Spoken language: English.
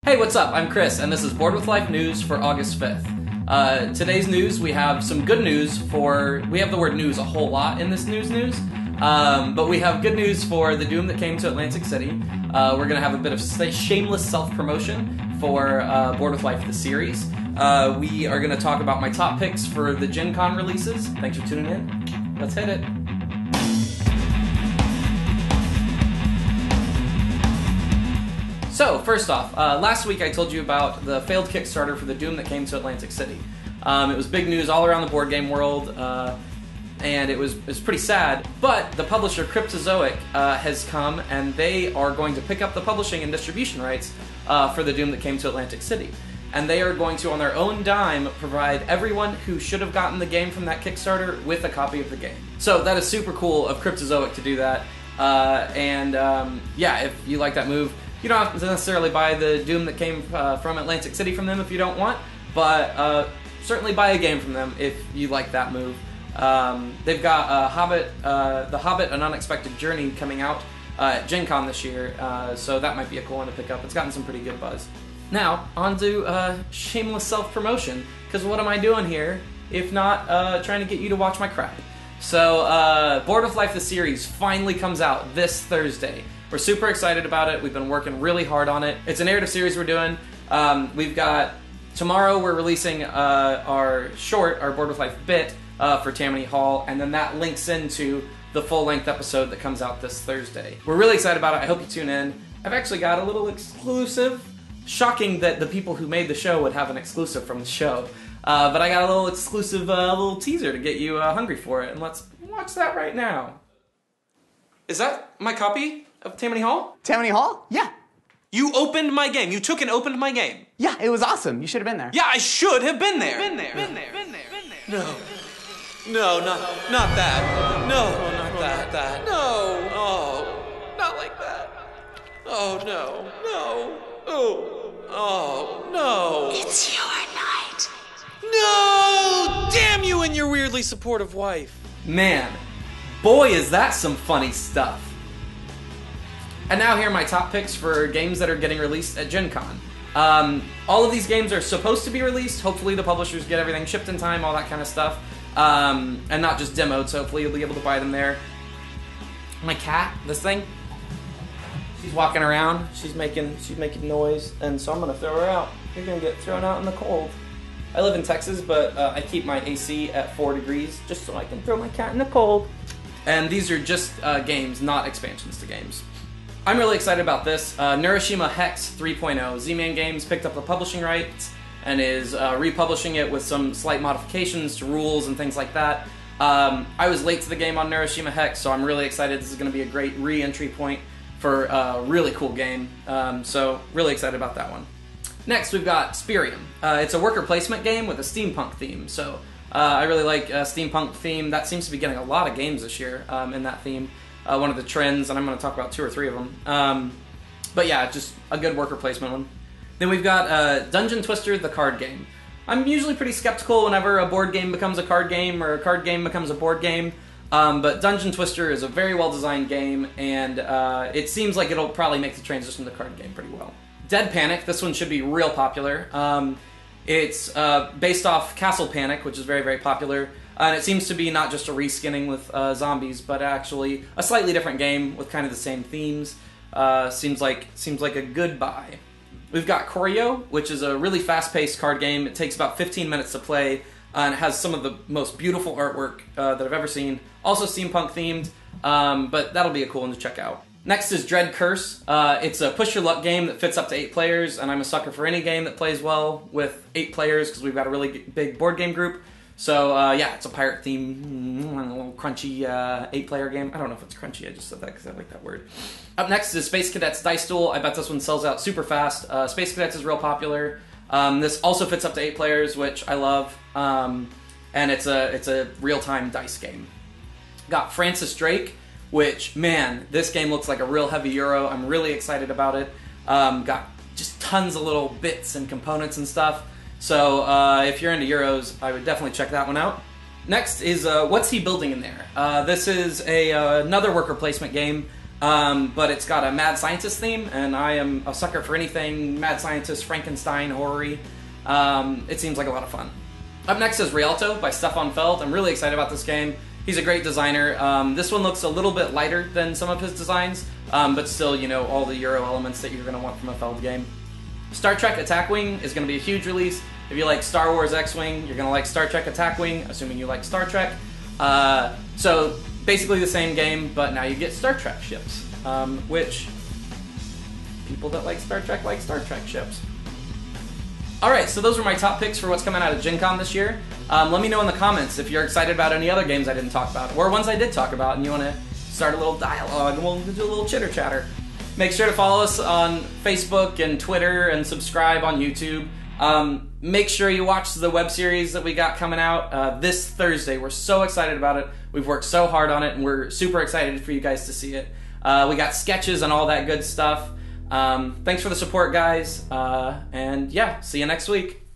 Hey, what's up? I'm Chris, and this is Bored with Life news for August 5th. Today's news, we have some good news for... We have the word news a whole lot in this news. But we have good news for the Doom that came to Atlantic City. We're going to have a bit of shameless self-promotion for Bored with Life, the series. We are going to talk about my top picks for the Gen Con releases. Thanks for tuning in. Let's hit it. So, first off, last week I told you about the failed Kickstarter for the Doom that came to Atlantic City. It was big news all around the board game world, and it was pretty sad. But the publisher Cryptozoic has come, and they are going to pick up the publishing and distribution rights for the Doom that came to Atlantic City. And they are going to, on their own dime, provide everyone who should have gotten the game from that Kickstarter with a copy of the game. So that is super cool of Cryptozoic to do that. Yeah, if you like that move, you don't have to necessarily buy the Doom that came from Atlantic City from them if you don't want, but certainly buy a game from them if you like that move. They've got The Hobbit, An Unexpected Journey coming out at Gen Con this year, so that might be a cool one to pick up. It's gotten some pretty good buzz. Now, on to shameless self-promotion, because what am I doing here if not trying to get you to watch my crap? So, Bored with Life, the series, finally comes out this Thursday. We're super excited about it. We've been working really hard on it. It's a narrative series we're doing. We've got... Tomorrow we're releasing our Bored with Life bit for Tammany Hall, and then that links into the full-length episode that comes out this Thursday. We're really excited about it. I hope you tune in. I've actually got a little exclusive. Shocking that the people who made the show would have an exclusive from the show. But I got a little exclusive little teaser to get you hungry for it, and let's watch that right now. Is that my copy of Tammany Hall? Tammany Hall? Yeah. You opened my game. You took and opened my game. Yeah, it was awesome. You should have been there. Yeah, I should have been there. No. No, not that. No, not that. No. Oh, not like that. Oh, no. No. Oh, no. It's your night. No! Damn you and your weirdly supportive wife. Man, boy is that some funny stuff. And now here are my top picks for games that are getting released at Gen Con. All of these games are supposed to be released. Hopefully the publishers get everything shipped in time, all that kind of stuff. And not just demoed, so hopefully you'll be able to buy them there. My cat, this thing, she's walking around, she's making noise, and so I'm gonna throw her out. You're gonna get thrown out in the cold. I live in Texas, but I keep my AC at 4 degrees just so I can throw my cat in the cold. And these are just games, not expansions to games. I'm really excited about this. Neuroshima Hex 3.0. Z-Man Games picked up the publishing rights and is republishing it with some slight modifications to rules and things like that. I was late to the game on Neuroshima Hex, so I'm really excited. This is going to be a great re-entry point for a really cool game. So really excited about that one. Next, we've got Spirium. It's a worker placement game with a steampunk theme. So I really like steampunk theme. That seems to be getting a lot of games this year in that theme. One of the trends, and I'm going to talk about 2 or 3 of them. But yeah, just a good worker placement one. Then we've got Dungeon Twister, the card game. I'm usually pretty skeptical whenever a board game becomes a card game or a card game becomes a board game. But Dungeon Twister is a very well-designed game, and it seems like it'll probably make the transition to the card game pretty well. Dead Panic, this one should be real popular. It's based off Castle Panic, which is very, very popular. And it seems to be not just a reskinning with zombies, but actually a slightly different game with kind of the same themes. Seems like a good buy. We've got Choreo, which is a really fast-paced card game. It takes about 15 minutes to play, and it has some of the most beautiful artwork that I've ever seen. Also steampunk themed, but that'll be a cool one to check out. Next is Dread Curse. It's a push-your-luck game that fits up to 8 players, and I'm a sucker for any game that plays well with 8 players because we've got a really big board game group. So, yeah, it's a pirate theme, a little crunchy 8-player game. I don't know if it's crunchy, I just said that because I like that word. Up next is Space Cadets Dice Duel. I bet this one sells out super fast. Space Cadets is real popular. This also fits up to 8 players, which I love. And it's a real-time dice game. Got Francis Drake, which, man, this game looks like a real heavy Euro. I'm really excited about it. Got just tons of little bits and components and stuff. So if you're into Euros, I would definitely check that one out. Next is What's He Building in There? This is another worker placement game. but it's got a mad scientist theme, and I am a sucker for anything mad scientist, Frankenstein, horror-y. It seems like a lot of fun. Up next is Rialto by Stefan Feld. I'm really excited about this game. He's a great designer. This one looks a little bit lighter than some of his designs, but still, you know, all the Euro elements that you're going to want from a Feld game. Star Trek Attack Wing is going to be a huge release. If you like Star Wars X-Wing, you're going to like Star Trek Attack Wing, assuming you like Star Trek. So basically the same game, but now you get Star Trek ships, which people that like Star Trek ships. Alright, so those were my top picks for what's coming out of Gen Con this year. Let me know in the comments if you're excited about any other games I didn't talk about, or ones I did talk about and you want to start a little dialogue and we'll do a little chitter chatter. Make sure to follow us on Facebook and Twitter and subscribe on YouTube. Make sure you watch the web series that we got coming out this Thursday. We're so excited about it. We've worked so hard on it and we're super excited for you guys to see it. We got sketches and all that good stuff. Thanks for the support, guys, and yeah, see you next week.